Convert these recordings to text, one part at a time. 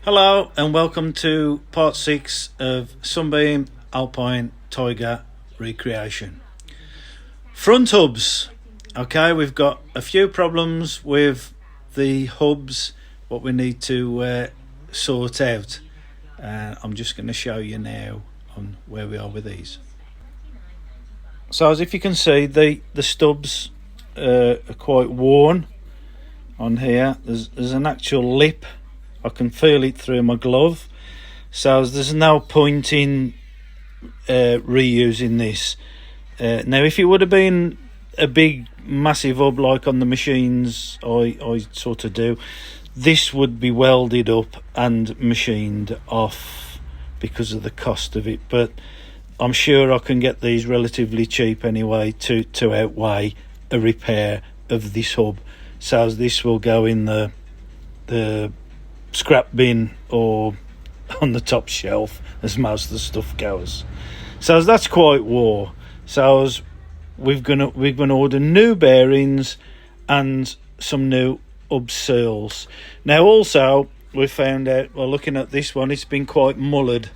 Hello and welcome to part 6 of Sunbeam Alpine Tiger recreation. Front hubs. Okay, we've got a few problems with the hubs, what we need to sort out. I'm just going to show you now on where we are with these. So as if you can see, the stubs are quite worn on here. There's an actual lip. I can feel it through my glove, so there's no point in reusing this. Now if it would have been a big massive hub like on the machines I sort of do, this would be welded up and machined off because of the cost of it, but I'm sure I can get these relatively cheap anyway to outweigh a repair of this hub. So this will go in the scrap bin or on the top shelf as most of the stuff goes. So that's quite wore. So we're gonna order new bearings and some new hub seals. Now also we found out while looking at this one, it's been quite mullered.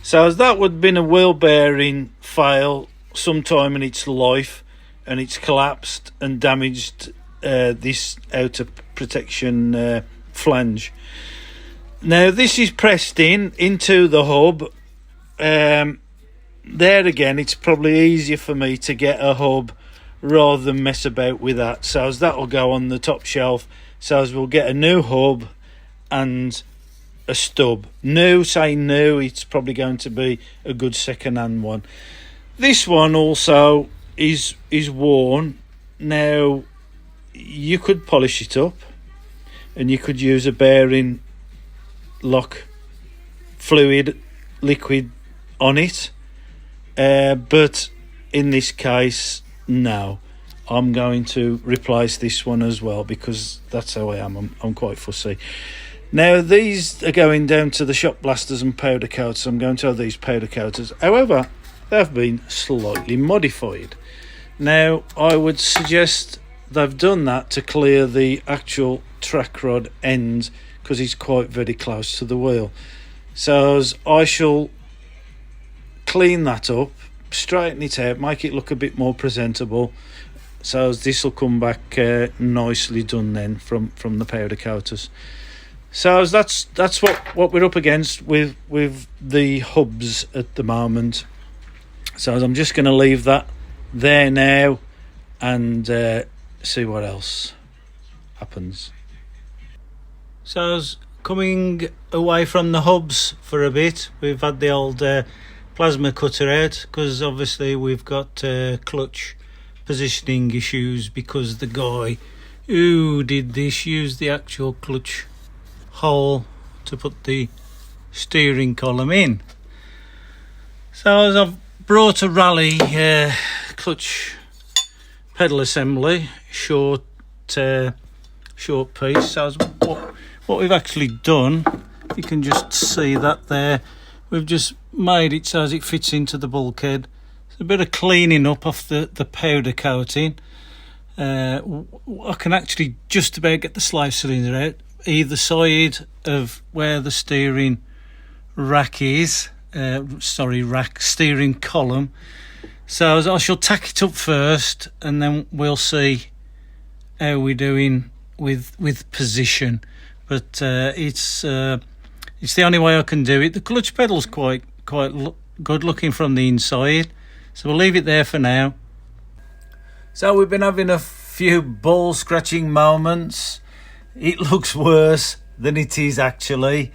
So that would have been a wheel bearing fail sometime in its life, and it's collapsed and damaged this outer protection flange. Now this is pressed into the hub. There again, it's probably easier for me to get a hub rather than mess about with that. So that'll go on the top shelf. So we'll get a new hub and a stub. New, it's probably going to be a good second-hand one. This one also is worn. Now you could polish it up and you could use a bearing lock fluid liquid on it, but in this case no, I'm going to replace this one as well because that's how I am. I'm quite fussy. Now these are going down to the shop blasters and powder coats. I'm going to have these powder coaters, however they've been slightly modified. Now I would suggest they've done that to clear the actual track rod end because it's quite very close to the wheel. So I shall clean that up, straighten it out, make it look a bit more presentable. So this will come back nicely done then from the powder coaters. So that's what we're up against with the hubs at the moment. So I'm just going to leave that there now and see what else happens. So I was coming away from the hubs for a bit. We've had the old plasma cutter out because obviously we've got clutch positioning issues because the guy who did this used the actual clutch hole to put the steering column in. So as I've brought a rally clutch pedal assembly, short piece. So what we've actually done, you can just see that there, we've just made it so as it fits into the bulkhead. It's a bit of cleaning up off the powder coating. I can actually just about get the slide cylinder out either side of where the steering rack is, steering column. So I shall tack it up first and then we'll see how we're doing with position. But it's the only way I can do it. The clutch pedal's quite good looking from the inside, so we'll leave it there for now. So we've been having a few ball scratching moments. It looks worse than it is actually,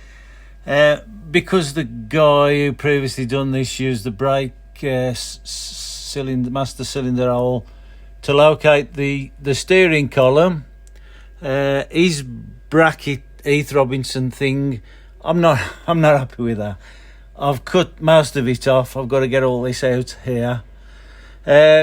because the guy who previously done this used the brake cylinder, master cylinder hole to locate the steering column. His bracket Heath Robinson thing, I'm not happy with that. I've cut most of it off. I've got to get all this out here.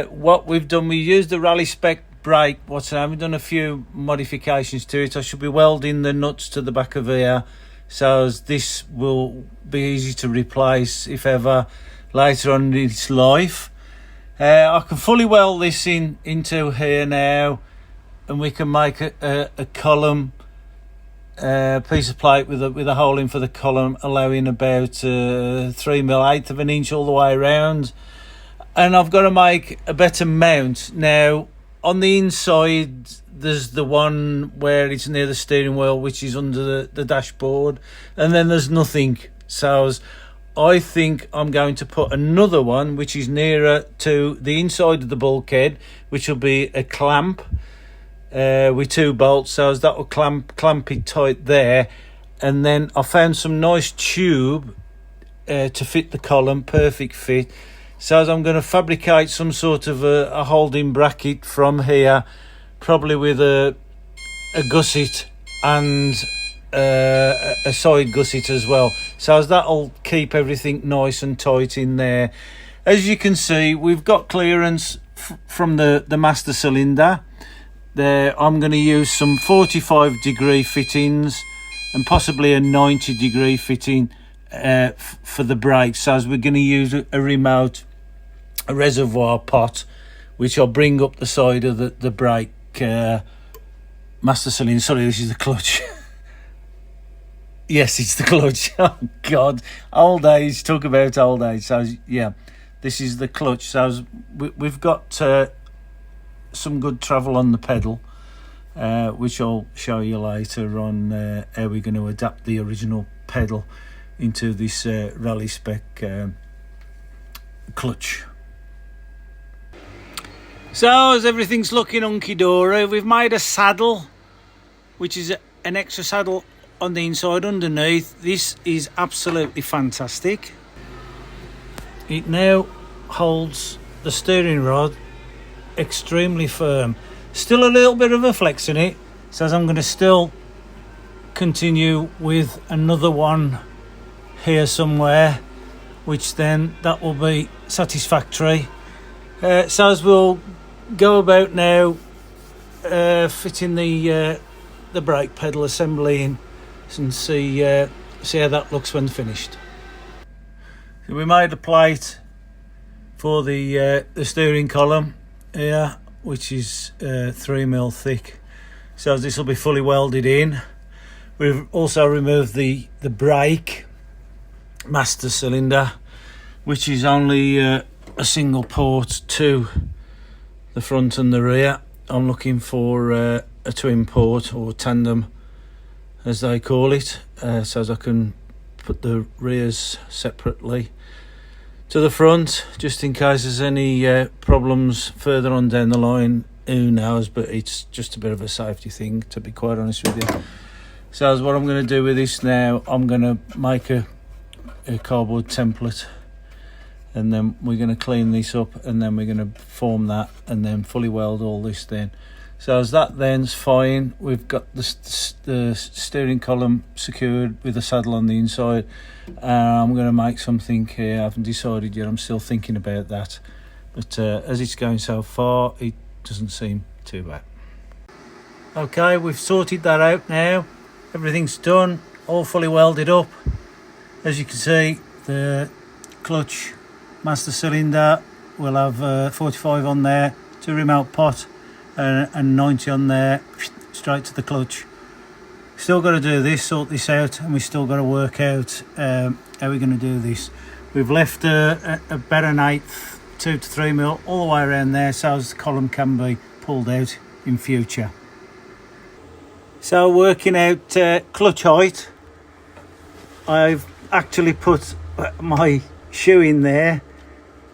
What we've done, we used the rally spec brake. We've done a few modifications to it. I should be welding the nuts to the back of here, so this will be easy to replace if ever later on in its life. I can fully weld this into here now, and we can make a column piece of plate with a hole in for the column, allowing about 3mm, 1/8 inch all the way around. And I've got to make a better mount. Now, on the inside, there's the one where it's near the steering wheel, which is under the dashboard, and then there's nothing. So I think I'm going to put another one, which is nearer to the inside of the bulkhead, which will be a clamp with 2 bolts, so that will clamp it tight there. And then I found some nice tube to fit the column, perfect fit. So I'm going to fabricate some sort of a holding bracket from here, probably with a gusset and a side gusset as well. So that'll keep everything nice and tight in there. As you can see, we've got clearance from the master cylinder. There, I'm going to use some 45-degree fittings and possibly a 90-degree fitting for the brakes. So we're going to use a remote, a reservoir pot, which I'll bring up the side of the brake master cylinder. Sorry, this is the clutch. Yes, it's the clutch. Oh God, old age. Talk about old age. So yeah, this is the clutch. So we've got some good travel on the pedal, which I'll show you later on how we're going to adapt the original pedal into this rally spec clutch. So as everything's looking hunky-dory, we've made a saddle, which is an extra saddle on the inside underneath. This is absolutely fantastic. It now holds the steering rod extremely firm. Still a little bit of a flex in it, so I'm going to still continue with another one here somewhere, which then that will be satisfactory. So as we'll go about now fitting the brake pedal assembly in and see how that looks when finished. So we made a plate for the steering column here, which is 3mm thick, so this will be fully welded in. We've also removed the brake master cylinder, which is only a single port to the front and the rear. I'm looking for a twin port, or tandem as they call it, so as I can put the rears separately to the front, just in case there's any problems further on down the line. Who knows, but it's just a bit of a safety thing, to be quite honest with you. So what I'm going to do with this now, I'm going to make a cardboard template, and then we're going to clean this up, and then we're going to form that and then fully weld all this then. So as that then's fine, we've got the steering column secured with a saddle on the inside. I'm going to make something here. I haven't decided yet, I'm still thinking about that, but as it's going so far, it doesn't seem too bad. Okay, we've sorted that out now. Everything's done, all fully welded up. As you can see, the clutch master cylinder will have 45 on there, 2 remote pot, and 90 on there, straight to the clutch. Still got to do this, sort this out, and we still got to work out how we're going to do this. We've left about an 1/8, 2 to 3mm all the way around there, so as the column can be pulled out in future. So working out clutch height, I've actually put my shoe in there.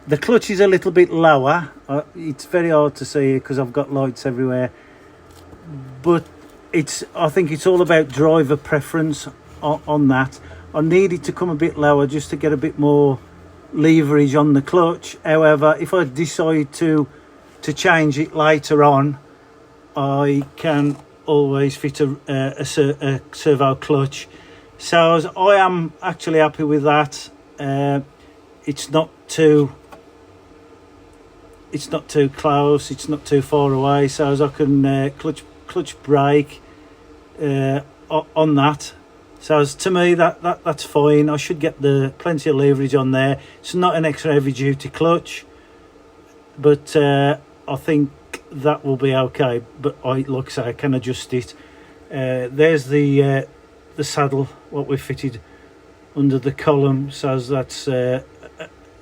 The clutch is a little bit lower. It's very hard to see because I've got lights everywhere, but I think it's all about driver preference on that. I need it to come a bit lower just to get a bit more leverage on the clutch. However, if I decide to change it later on, I can always fit a servo clutch. So I am actually happy with that. It's not too close, it's not too far away, so as I can clutch brake on that. So as to me, that's fine. I should get plenty of leverage on there. It's not an extra heavy duty clutch, but I think that will be okay. But like I say, I can adjust it There's the saddle what we fitted under the column, so that's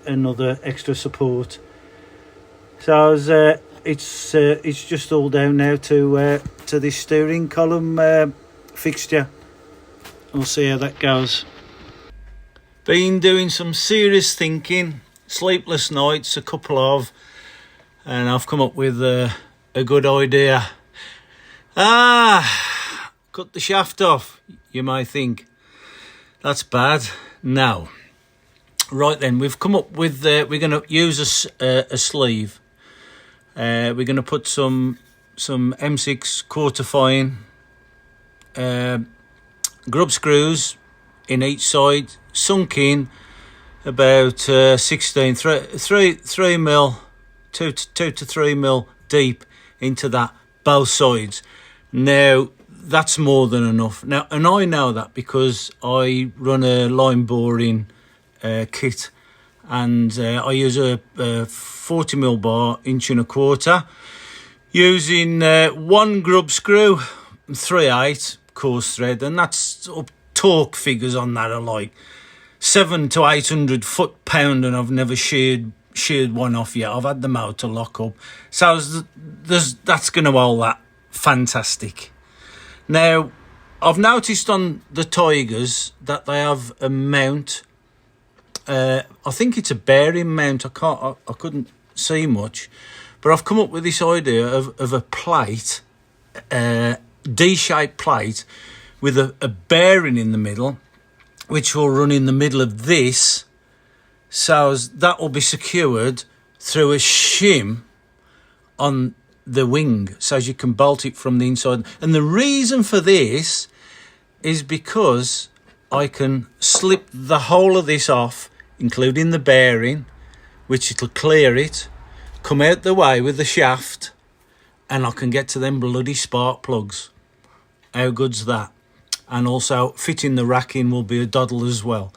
another extra support. So it's just all down now to this steering column fixture. We'll see how that goes. Been doing some serious thinking, sleepless nights, a couple of, and I've come up with a good idea. Cut the shaft off, you may think. That's bad. No. Right then, we've come up with, we're going to use a sleeve. We're going to put some M6 quarter fine grub screws in each side, sunk in about 16, 3 mil, 2 to 3 mil deep into that, both sides. Now, that's more than enough. Now, and I know that because I run a line boring kit, and I use a 40 mil bar, 1.25 inch, using 1 grub screw, 3/8 coarse thread, and that's up. Torque figures on that are like 700 to 800 foot-pound, and I've never sheared one off yet. I've had the motor lock up, so that's going to hold that fantastic. Now, I've noticed on the Tigers that they have a mount. I think it's a bearing mount. I couldn't see much, but I've come up with this idea of a plate, D-shaped plate, with a bearing in the middle, which will run in the middle of this, so that will be secured through a shim on the wing, so as you can bolt it from the inside. And the reason for this is because I can slip the whole of this off, including the bearing, which it'll clear it, come out the way with the shaft, and I can get to them bloody spark plugs. How good's that? And also fitting the rack in will be a doddle as well.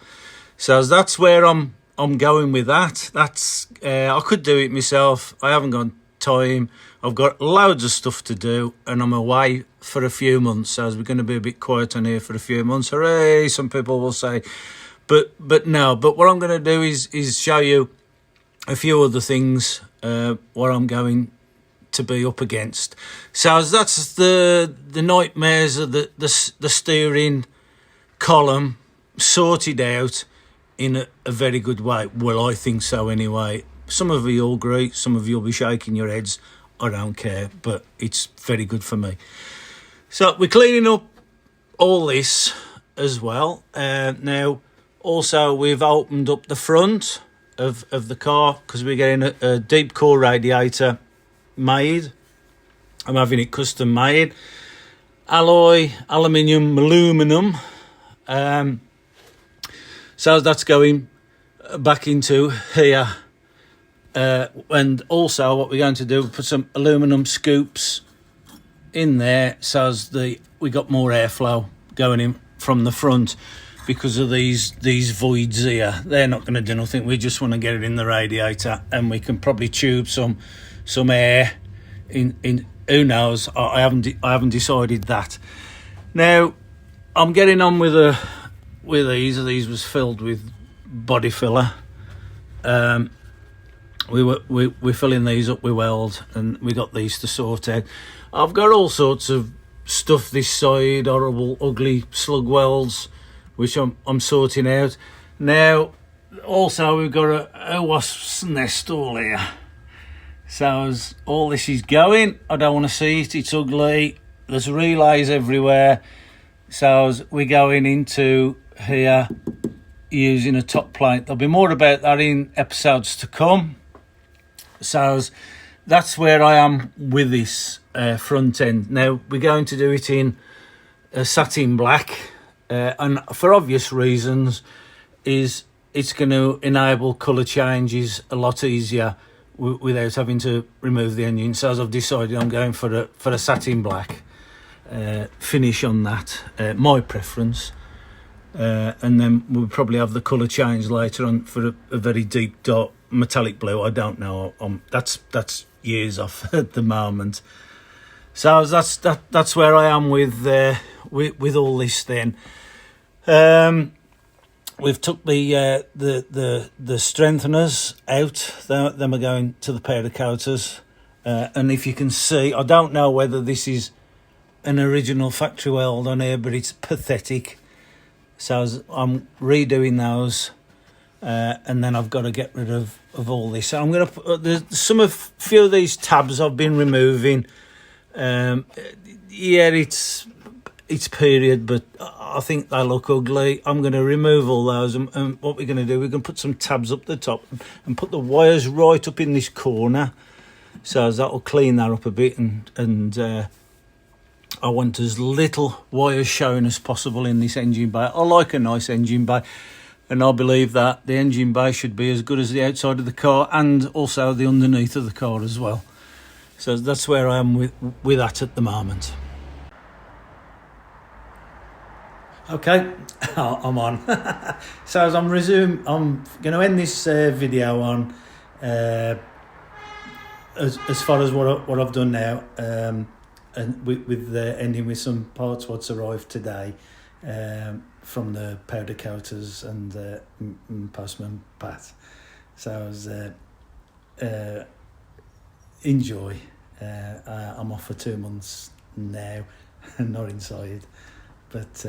So that's where I'm going with that. That's I could do it myself. I haven't got time. I've got loads of stuff to do, and I'm away for a few months. So we're going to be a bit quiet on here for a few months. Hooray! Some people will say, but no. But what I'm going to do is show you a few other things what I'm going to be up against. So that's the nightmares of the steering column sorted out in a very good way. Well, I think so anyway. Some of you will agree, some of you will be shaking your heads. I don't care, but it's very good for me. So we're cleaning up all this as well. Now, also we've opened up the front of the car because we're getting a deep core radiator made. I'm having it custom made, alloy, aluminum. So that's going back into here, and also what we're going to do, put some aluminum scoops in there, so as we got more airflow going in from the front, because of these voids here. They're not going to do nothing. We just want to get it in the radiator, and we can probably tube some air in. Who knows? I haven't decided that. Now I'm getting on with these. These was filled with body filler. We're filling these up with weld, and we got these to sort out. I've got all sorts of stuff this side, horrible, ugly slug welds, which I'm sorting out. Now, also we've got a wasp's nest all here. So as all this is going, I don't want to see it, it's ugly. There's relays everywhere. So as we're going into here using a top plate. There'll be more about that in episodes to come. So that's where I am with this front end. Now we're going to do it in a satin black, and for obvious reasons is it's going to enable colour changes a lot easier without having to remove the engine. So as I've decided, I'm going for a satin black finish on that, my preference, and then we'll probably have the colour change later on for a very deep dark metallic blue. I don't know, that's years off at the moment. So that's where I am with all this. Then we've took the strengtheners out. Then we're going to the powder coaters, and if you can see, I don't know whether this is an original factory weld on here, but it's pathetic. So I'm redoing those, and then I've got to get rid of all this. So I'm going to put few of these tabs I've been removing. Yeah, it's period, but I think they look ugly. I'm going to remove all those, and what we're going to do, we're going to put some tabs up the top and put the wires right up in this corner, so that'll clean that up a bit, and I want as little wires showing as possible in this engine bay. I like a nice engine bay, and I believe that the engine bay should be as good as the outside of the car and also the underneath of the car as well. So that's where I am with that at the moment. Okay, I'm on. So as I'm going to end this video on as far as what I've done now, and with ending with some parts what's arrived today from the powder coaters and Postman Pat. So enjoy. I'm off for 2 months now, not inside, but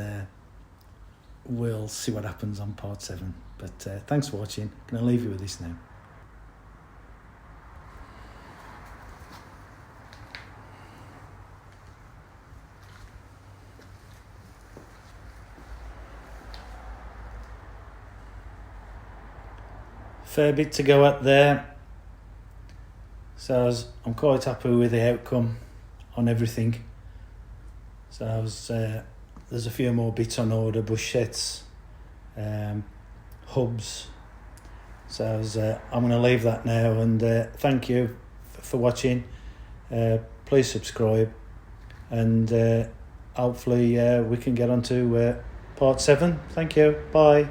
we'll see what happens on part 7. But thanks for watching. I'm going to leave you with this now. Fair bit to go at there. So I'm quite happy with the outcome on everything. So there's a few more bits on order, bush sets, hubs. So I'm going to leave that now, and thank you for watching. Please subscribe, and hopefully we can get on to part 7. Thank you. Bye.